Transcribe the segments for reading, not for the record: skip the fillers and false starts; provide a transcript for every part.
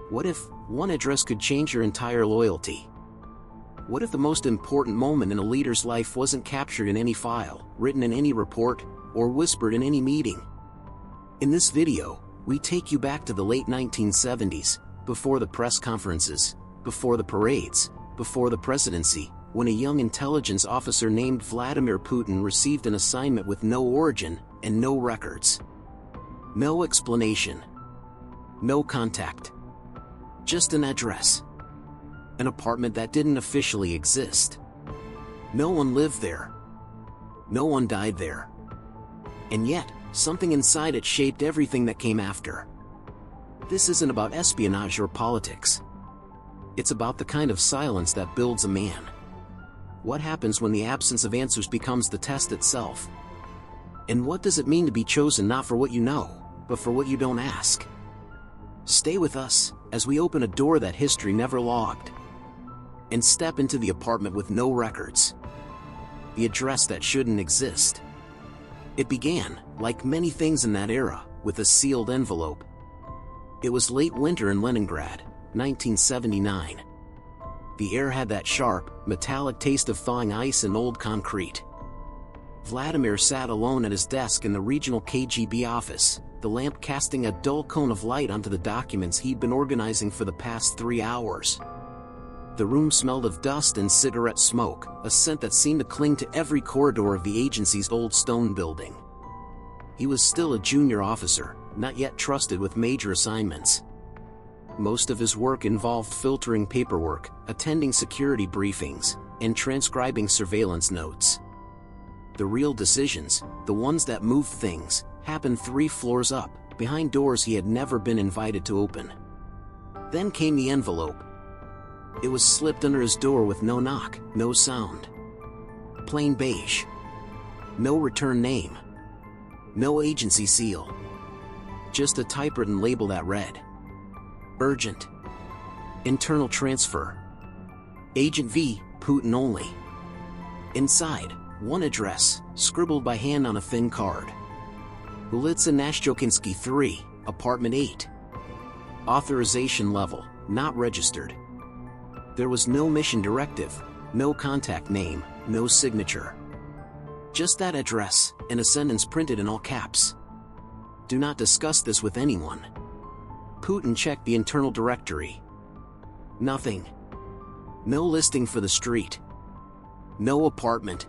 What if one address could change your entire loyalty? What if the most important moment in a leader's life wasn't captured in any file, written in any report, or whispered in any meeting? In this video, we take you back to the late 1970s, before the press conferences, before the parades, before the presidency, when a young intelligence officer named Vladimir Putin received an assignment with no origin and no records. No explanation. No contact. Just an address. An apartment that didn't officially exist. No one lived there. No one died there. And yet, something inside it shaped everything that came after. This isn't about espionage or politics. It's about the kind of silence that builds a man. What happens when the absence of answers becomes the test itself? And what does it mean to be chosen not for what you know, but for what you don't ask? Stay with us, as we open a door that history never logged. And step into the apartment with no records. The address that shouldn't exist. It began, like many things in that era, with a sealed envelope. It was late winter in Leningrad, 1979. The air had that sharp, metallic taste of thawing ice and old concrete. Vladimir sat alone at his desk in the regional KGB office, the lamp casting a dull cone of light onto the documents he'd been organizing for the past 3 hours. The room smelled of dust and cigarette smoke, a scent that seemed to cling to every corridor of the agency's old stone building. He was still a junior officer, not yet trusted with major assignments. Most of his work involved filtering paperwork, attending security briefings, and transcribing surveillance notes. The real decisions, the ones that moved things, happened 3 floors up, behind doors he had never been invited to open. Then came the envelope. It was slipped under his door with no knock, no sound. Plain beige. No return name. No agency seal. Just a typewritten label that read, "Urgent. Internal transfer. Agent V, Putin only." Inside, one address, scribbled by hand on a thin card. Ulitsa Nashchokinsky 3, Apartment 8. Authorization level, not registered. There was no mission directive, no contact name, no signature. Just that address, and a sentence printed in all caps. "Do not discuss this with anyone." Putin checked the internal directory. Nothing. No listing for the street. No apartment.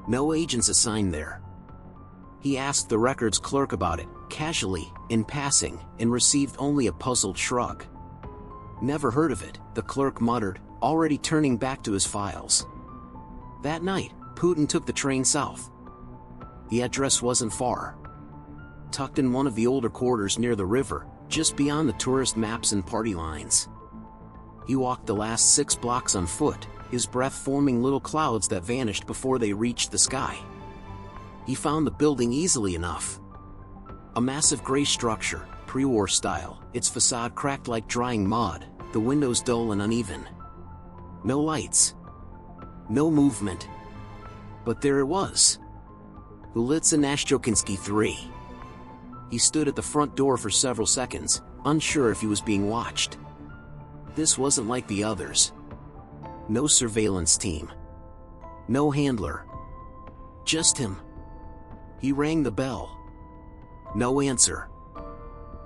No agents assigned there. He asked the records clerk about it, casually, in passing, and received only a puzzled shrug. "Never heard of it," the clerk muttered, already turning back to his files. That night, Putin took the train south. The address wasn't far. Tucked in one of the older quarters near the river, just beyond the tourist maps and party lines. He walked the last 6 blocks on foot, his breath forming little clouds that vanished before they reached the sky. He found the building easily enough. A massive gray structure, pre-war style, its facade cracked like drying mud, the windows dull and uneven. No lights. No movement. But there it was. Ulitsa Nashchokinsky 3. He stood at the front door for several seconds, unsure if he was being watched. This wasn't like the others. No surveillance team. No handler. Just him. He rang the bell. No answer.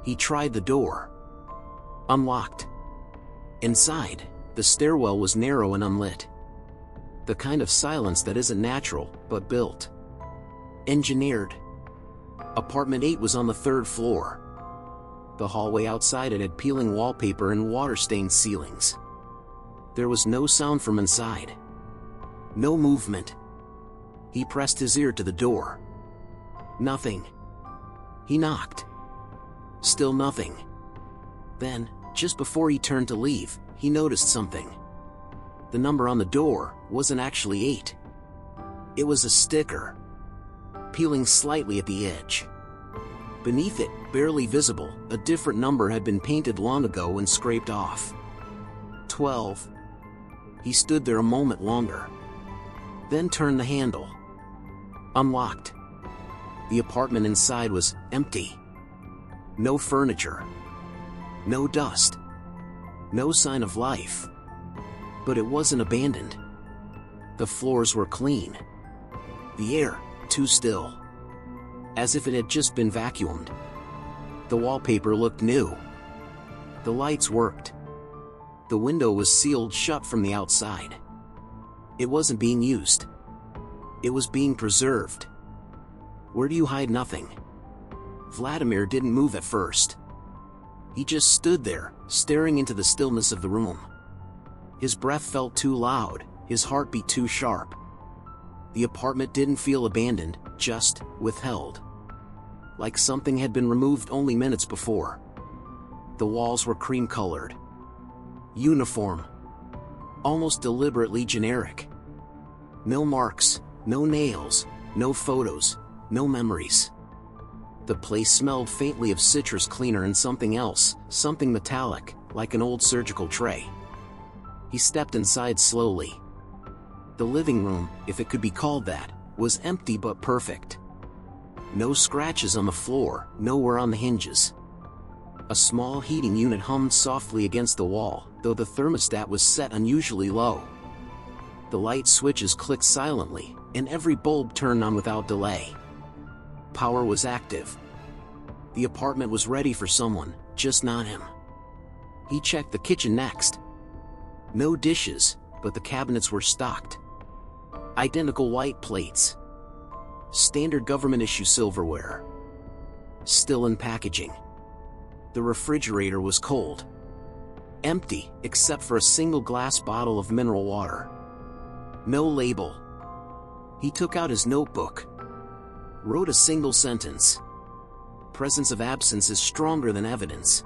He tried the door. Unlocked. Inside, the stairwell was narrow and unlit. The kind of silence that isn't natural, but built. Engineered. Apartment 8 was on the 3rd floor. The hallway outside it had peeling wallpaper and water-stained ceilings. There was no sound from inside. No movement. He pressed his ear to the door. Nothing. He knocked. Still nothing. Then, just before he turned to leave, he noticed something. The number on the door wasn't actually 8. It was a sticker, peeling slightly at the edge. Beneath it, barely visible, a different number had been painted long ago and scraped off. 12. He stood there a moment longer. Then turned the handle. Unlocked. The apartment inside was empty. No furniture. No dust. No sign of life. But it wasn't abandoned. The floors were clean. The air, too still. As if it had just been vacuumed. The wallpaper looked new. The lights worked. The window was sealed shut from the outside. It wasn't being used. It was being preserved. Where do you hide nothing? Vladimir didn't move at first. He just stood there, staring into the stillness of the room. His breath felt too loud, his heartbeat too sharp. The apartment didn't feel abandoned, just withheld. Like something had been removed only minutes before. The walls were cream-colored. Uniform. Almost deliberately generic. No marks, no nails, no photos, no memories. The place smelled faintly of citrus cleaner and something else, something metallic, like an old surgical tray. He stepped inside slowly. The living room, if it could be called that, was empty but perfect. No scratches on the floor, nowhere on the hinges. A small heating unit hummed softly against the wall, though the thermostat was set unusually low. The light switches clicked silently, and every bulb turned on without delay. Power was active. The apartment was ready for someone, just not him. He checked the kitchen next. No dishes, but the cabinets were stocked. Identical white plates. Standard government-issue silverware. Still in packaging. The refrigerator was cold. Empty, except for a single glass bottle of mineral water. No label. He took out his notebook. Wrote a single sentence. Presence of absence is stronger than evidence.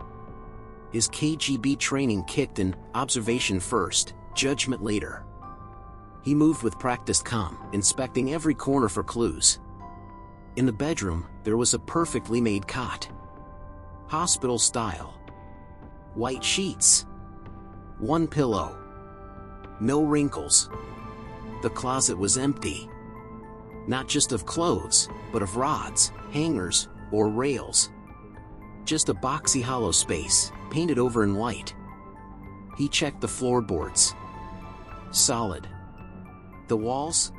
His KGB training kicked in, observation first, judgment later. He moved with practiced calm, inspecting every corner for clues. In the bedroom, there was a perfectly made cot. Hospital style. White sheets. One pillow. No wrinkles. The closet was empty. Not just of clothes, but of rods, hangers, or rails. Just a boxy hollow space, painted over in white. He checked the floorboards. Solid. The walls?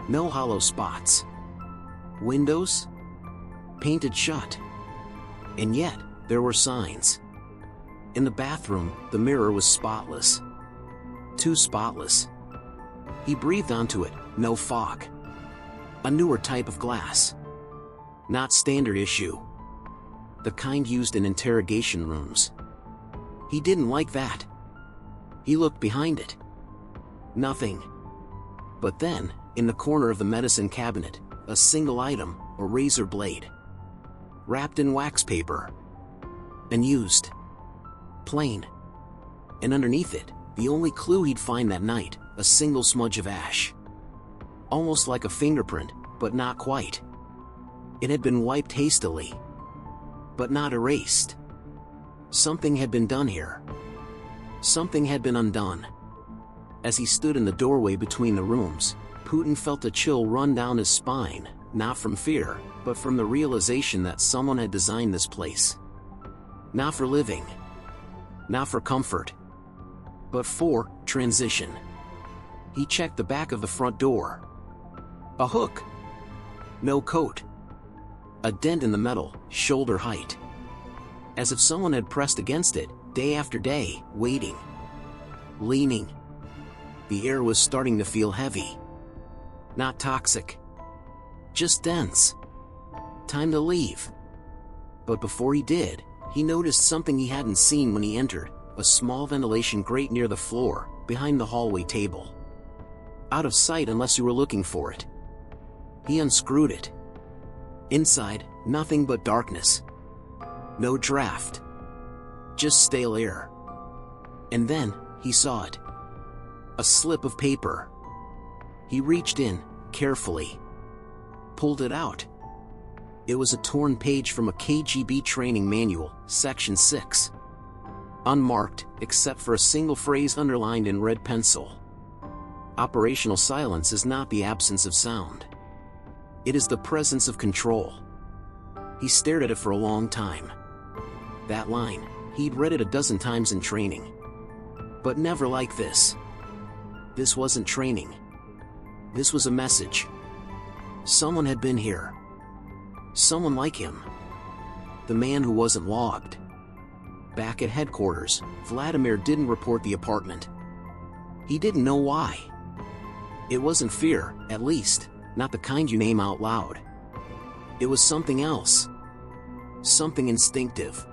No hollow spots. Windows? Painted shut. And yet, there were signs. In the bathroom, the mirror was spotless. Too spotless. He breathed onto it, no fog. A newer type of glass. Not standard issue. The kind used in interrogation rooms. He didn't like that. He looked behind it. Nothing. But then, in the corner of the medicine cabinet, a single item, a razor blade. Wrapped in wax paper. Unused. Plain. And underneath it, the only clue he'd find that night, a single smudge of ash. Almost like a fingerprint, but not quite. It had been wiped hastily. But not erased. Something had been done here. Something had been undone. As he stood in the doorway between the rooms, Putin felt a chill run down his spine, not from fear, but from the realization that someone had designed this place. Not for living. Not for comfort. But for transition. He checked the back of the front door. A hook. No coat. A dent in the metal, shoulder height. As if someone had pressed against it, day after day, waiting. Leaning. The air was starting to feel heavy. Not toxic. Just dense. Time to leave. But before he did, he noticed something he hadn't seen when he entered, a small ventilation grate near the floor, behind the hallway table. Out of sight unless you were looking for it. He unscrewed it. Inside, nothing but darkness. No draft. Just stale air. And then, he saw it. A slip of paper. He reached in, carefully. Pulled it out. It was a torn page from a KGB training manual, Section 6. Unmarked, except for a single phrase underlined in red pencil. Operational silence is not the absence of sound. It is the presence of control. He stared at it for a long time. That line, he'd read it a dozen times in training, But never like this. This wasn't training. This was a message. Someone had been here. Someone like him. The man who wasn't logged. Back at headquarters, Vladimir didn't report the apartment. He didn't know why. It wasn't fear, at least, not the kind you name out loud. It was something else. Something instinctive.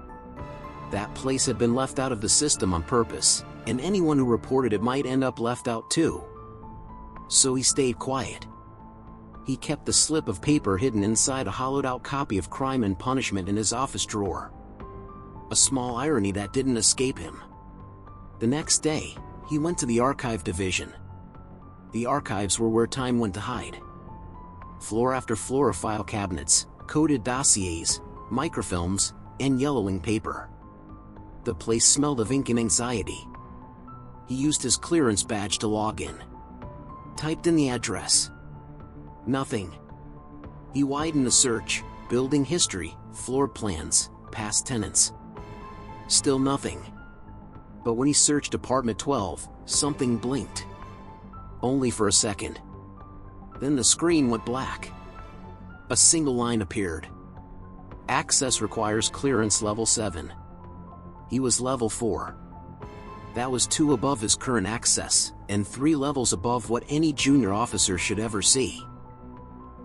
That place had been left out of the system on purpose, and anyone who reported it might end up left out too. So he stayed quiet. He kept the slip of paper hidden inside a hollowed-out copy of Crime and Punishment in his office drawer. A small irony that didn't escape him. The next day, he went to the archive division. The archives were where time went to hide. Floor after floor of file cabinets, coded dossiers, microfilms, and yellowing paper. The place smelled of ink and anxiety. He used his clearance badge to log in. Typed in the address. Nothing. He widened the search, building history, floor plans, past tenants. Still nothing. But when he searched apartment 12, something blinked. Only for a second. Then the screen went black. A single line appeared. Access requires clearance level 7. He was level 4. That was 2 above his current access, and 3 levels above what any junior officer should ever see.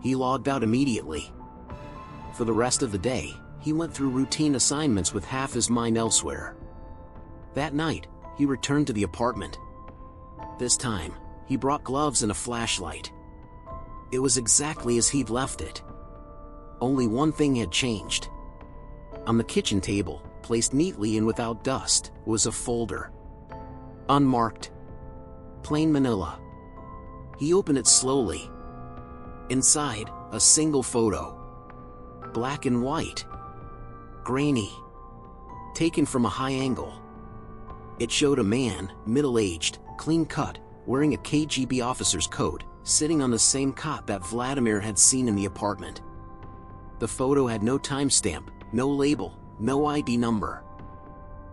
He logged out immediately. For the rest of the day, he went through routine assignments with half his mind elsewhere. That night, he returned to the apartment. This time, he brought gloves and a flashlight. It was exactly as he'd left it. Only one thing had changed. On the kitchen table, placed neatly and without dust, was a folder. Unmarked. Plain manila. He opened it slowly. Inside, a single photo. Black and white. Grainy. Taken from a high angle. It showed a man, middle-aged, clean-cut, wearing a KGB officer's coat, sitting on the same cot that Vladimir had seen in the apartment. The photo had no timestamp, no label, no ID number.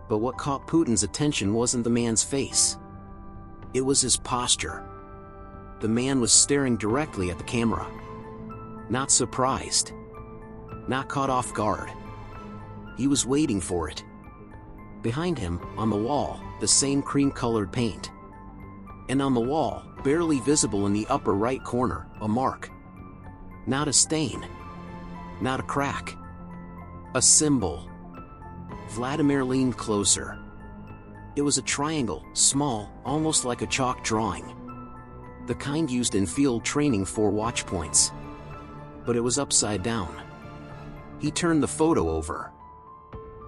But what caught Putin's attention wasn't the man's face. It was his posture. The man was staring directly at the camera. Not surprised. Not caught off guard. He was waiting for it. Behind him, on the wall, the same cream-colored paint. And on the wall, barely visible in the upper right corner, a mark. Not a stain. Not a crack. A symbol. Vladimir leaned closer. It was a triangle, small, almost like a chalk drawing. The kind used in field training for watch points. But it was upside down. He turned the photo over.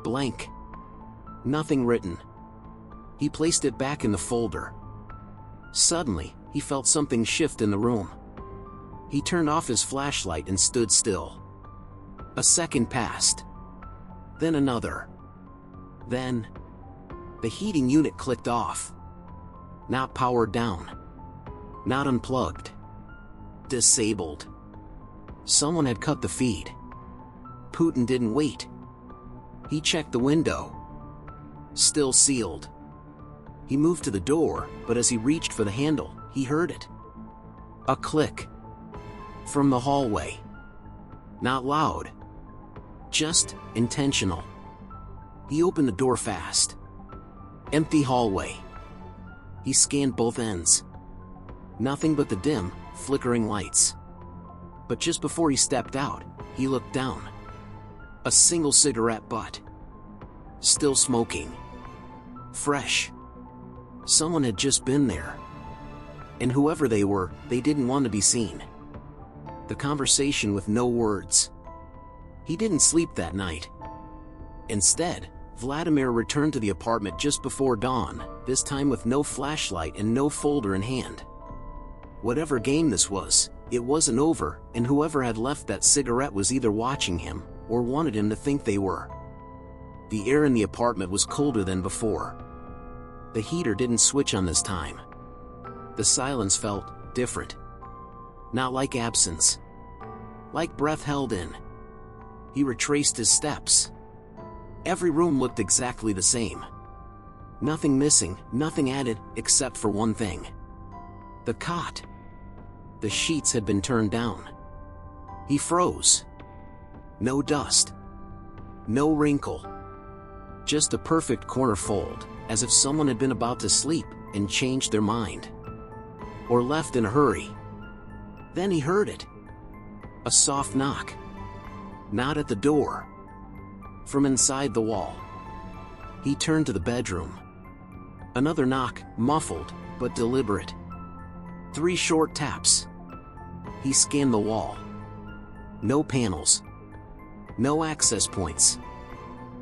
Blank. Nothing written. He placed it back in the folder. Suddenly, he felt something shift in the room. He turned off his flashlight and stood still. A second passed. Then another. Then, the heating unit clicked off. Not powered down. Not unplugged. Disabled. Someone had cut the feed. Putin didn't wait. He checked the window. Still sealed. He moved to the door, but as he reached for the handle, he heard it. A click. From the hallway. Not loud. Just intentional. He opened the door fast. Empty hallway. He scanned both ends. Nothing but the dim, flickering lights. But just before he stepped out, he looked down. A single cigarette butt. Still smoking. Fresh. Someone had just been there. And whoever they were, they didn't want to be seen. The conversation with no words. He didn't sleep that night. Instead, Vladimir returned to the apartment just before dawn, this time with no flashlight and no folder in hand. Whatever game this was, it wasn't over, and whoever had left that cigarette was either watching him, or wanted him to think they were. The air in the apartment was colder than before. The heater didn't switch on this time. The silence felt different. Not like absence. Like breath held in. He retraced his steps. Every room looked exactly the same. Nothing missing, nothing added, except for one thing. The cot. The sheets had been turned down. He froze. No dust. No wrinkle. Just a perfect corner fold, as if someone had been about to sleep and changed their mind. Or left in a hurry. Then he heard it. A soft knock. Not at the door. From inside the wall. He turned to the bedroom. Another knock, muffled, but deliberate. 3 short taps. He scanned the wall. No panels. No access points.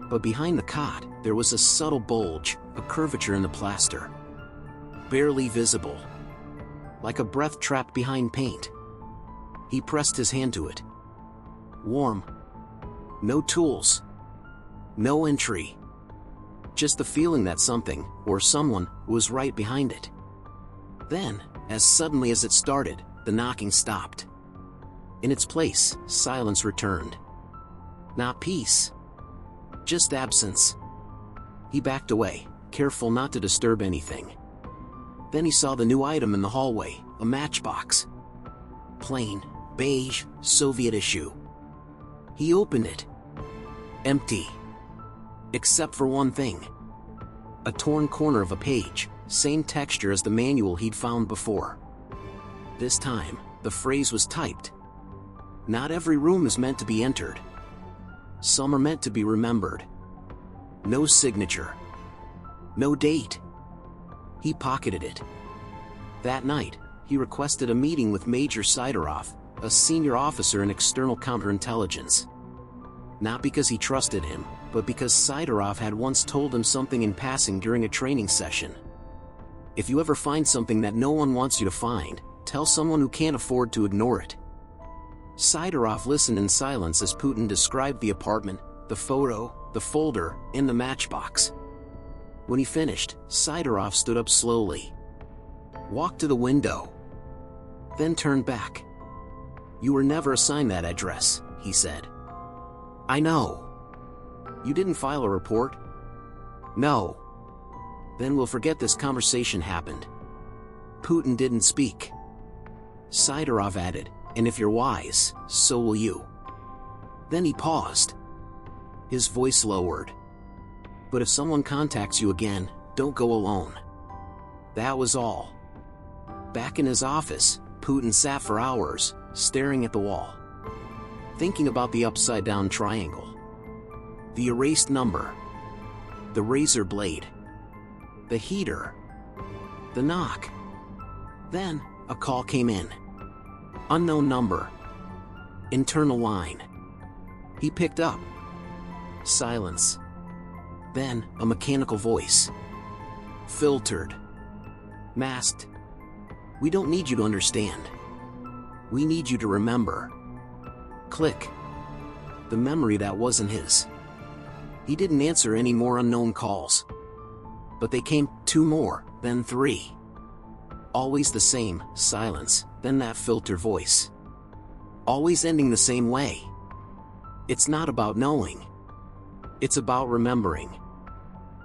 But behind the cot, there was a subtle bulge, a curvature in the plaster. Barely visible. Like a breath trapped behind paint. He pressed his hand to it. Warm. No tools. No entry. Just the feeling that something, or someone, was right behind it. Then, as suddenly as it started, the knocking stopped. In its place, silence returned. Not peace. Just absence. He backed away, careful not to disturb anything. Then he saw the new item in the hallway, a matchbox. Plain, beige, Soviet issue. He opened it. Empty. Except for one thing. A torn corner of a page, same texture as the manual he'd found before. This time, the phrase was typed. Not every room is meant to be entered. Some are meant to be remembered. No signature. No date. He pocketed it. That night, he requested a meeting with Major Sidorov, a senior officer in external counterintelligence. Not because he trusted him, but because Sidorov had once told him something in passing during a training session. If you ever find something that no one wants you to find, tell someone who can't afford to ignore it. Sidorov listened in silence as Putin described the apartment, the photo, the folder, and the matchbox. When he finished, Sidorov stood up slowly. Walked to the window. Then turned back. "You were never assigned that address," he said. "I know." "You didn't file a report?" "No." "Then we'll forget this conversation happened." Putin didn't speak. Sidorov added, "And if you're wise, so will you." Then he paused. His voice lowered. "But if someone contacts you again, don't go alone." That was all. Back in his office, Putin sat for hours, staring at the wall. Thinking about the upside-down triangle. The erased number. The razor blade. The heater. The knock. Then, a call came in. Unknown number. Internal line. He picked up. Silence. Then, a mechanical voice. Filtered. Masked. "We don't need you to understand. We need you to remember." Click. The memory that wasn't his. He didn't answer any more unknown calls. But they came, 2 more, then 3. Always the same, silence, then that filter voice. Always ending the same way. It's not about knowing. It's about remembering.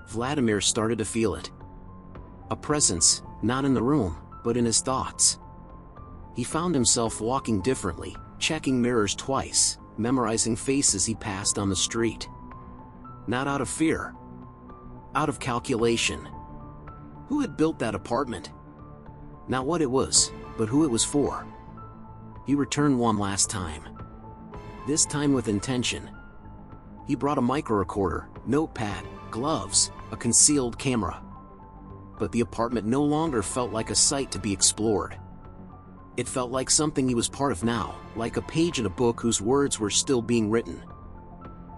Vladimir started to feel it. A presence, not in the room, but in his thoughts. He found himself walking differently, checking mirrors twice, memorizing faces he passed on the street. Not out of fear. Out of calculation. Who had built that apartment? Not what it was, but who it was for. He returned one last time. This time with intention. He brought a micro-recorder, notepad, gloves, a concealed camera. But the apartment no longer felt like a site to be explored. It felt like something he was part of now, like a page in a book whose words were still being written.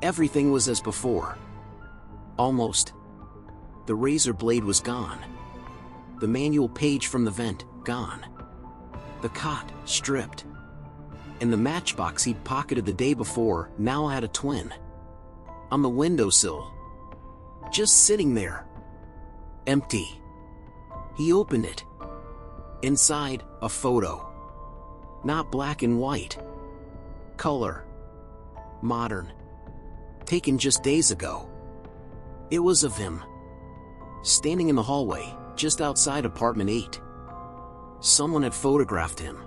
Everything was as before. Almost. The razor blade was gone. The manual page from the vent, gone. The cot, stripped. And the matchbox he'd pocketed the day before now had a twin. On the windowsill. Just sitting there. Empty. He opened it. Inside, a photo. Not black and white. Color. Modern. Taken just days ago. It was of him. standing in the hallway, just outside apartment 8. Someone had photographed him.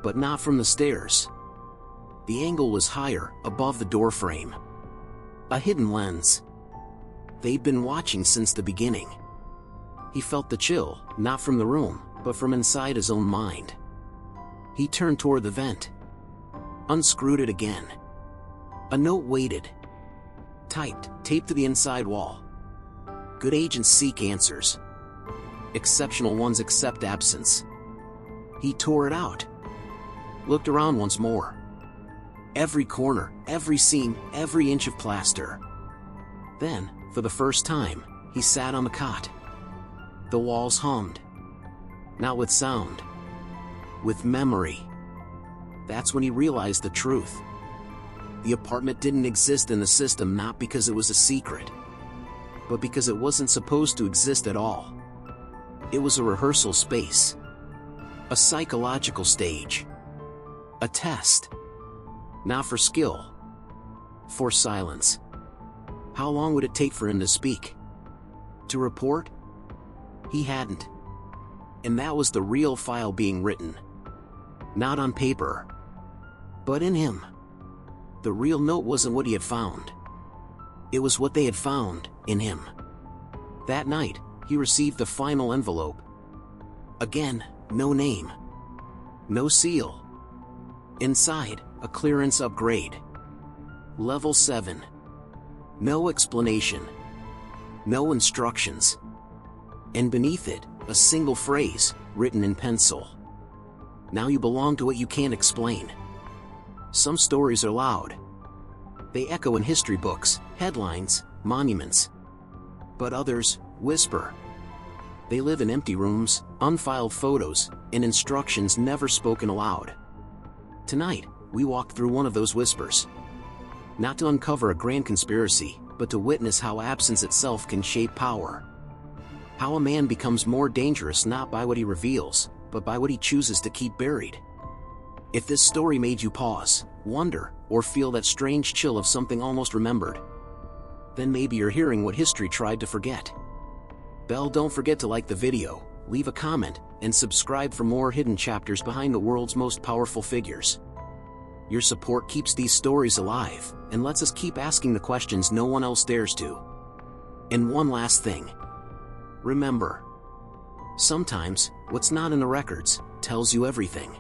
But not from the stairs. The angle was higher, above the door frame. A hidden lens. They'd been watching since the beginning. He felt the chill, not from the room, but from inside his own mind. He turned toward the vent. Unscrewed it again. A note waited. Typed, taped to the inside wall. Good agents seek answers. Exceptional ones accept absence. He tore it out. Looked around once more. Every corner, every seam, every inch of plaster. Then, for the first time, he sat on the cot. The walls hummed. Not with sound. With memory. That's when he realized the truth. The apartment didn't exist in the system not because it was a secret, but because it wasn't supposed to exist at all. It was a rehearsal space. A psychological stage. A test. Not for skill. For silence. How long would it take for him to speak? To report? He hadn't. And that was the real file being written. Not on paper. But in him. The real note wasn't what he had found. It was what they had found, in him. That night, he received the final envelope. Again, no name. No seal. Inside, a clearance upgrade. Level 7. No explanation. No instructions. And beneath it, a single phrase, written in pencil. Now you belong to what you can't explain. Some stories are loud. They echo in history books, headlines, monuments. But others whisper. They live in empty rooms, unfiled photos, and instructions never spoken aloud. Tonight, we walk through one of those whispers. Not to uncover a grand conspiracy, but to witness how absence itself can shape power. How a man becomes more dangerous not by what he reveals, but by what he chooses to keep buried. If this story made you pause, wonder, or feel that strange chill of something almost remembered, then maybe you're hearing what history tried to forget. Don't forget to like the video, leave a comment, and subscribe for more hidden chapters behind the world's most powerful figures. Your support keeps these stories alive, and lets us keep asking the questions no one else dares to. And one last thing. Remember, sometimes, what's not in the records tells you everything.